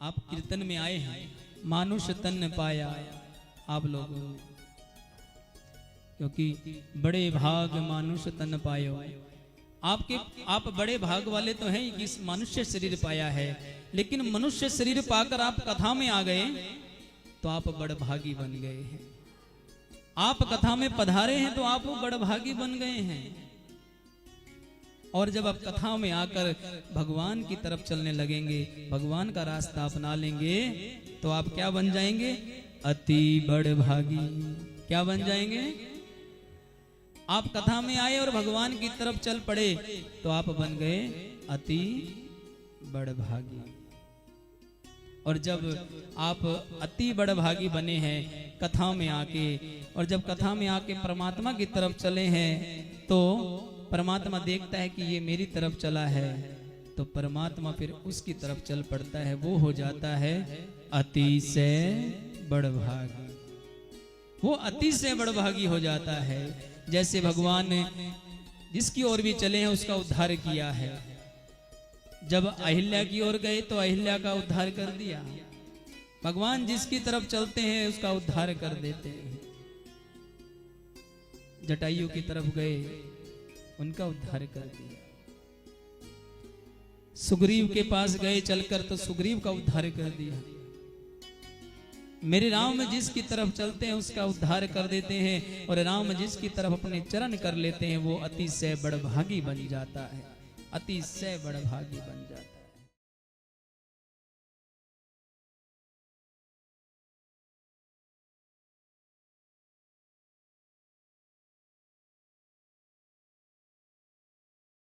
आप कीर्तन में आए हैं, मानुष तन पाया आप लोगों ने, क्योंकि बड़े भाग मानुष तन पायो। आप बड़े भाग वाले तो हैं कि मनुष्य शरीर पाया है, लेकिन मनुष्य शरीर पाकर आप कथा में आ गए तो आप बड़ भागी बन गए हैं। आप कथा में पधारे हैं तो आप बड़ भागी बन गए हैं। और जब आप कथा में आकर भगवान की तरफ चलने लगेंगे, भगवान का रास्ता अपना लेंगे, तो आप क्या बन जाएंगे? अति बड़ भागी। क्या बन जाएंगे? आप कथा में आए और भगवान की तरफ चल पड़े तो आप बन गए अति बड़ भागी। और जब आप अति बड़ भागी बने हैं कथा में आके, और जब कथा में आके परमात्मा की तरफ चले हैं, तो परमात्मा देखता है कि ये मेरी तरफ चला है, तो परमात्मा फिर उसकी तरफ चल पड़ता है। वो हो जाता है अतिशय बड़ भागी। वो अतिशय बड़ भागी हो जाता है। जैसे भगवान ने जिसकी ओर भी चले हैं उसका उद्धार किया है। जब अहिल्या की ओर गए तो अहिल्या का उद्धार कर दिया। भगवान जिसकी तरफ चलते हैं उसका उद्धार कर देते हैं। जटायु की तरफ गए, उनका उद्धार कर दिया। सुग्रीव के पास गए चलकर तो सुग्रीव का उद्धार कर दिया। मेरे राम जिसकी तरफ चलते हैं उसका उद्धार कर देते हैं, और राम जिसकी तरफ अपने चरण कर लेते हैं वो अतिशय बड़ भागी बन जाता है। अतिशय बड़ भागी बन जाता है।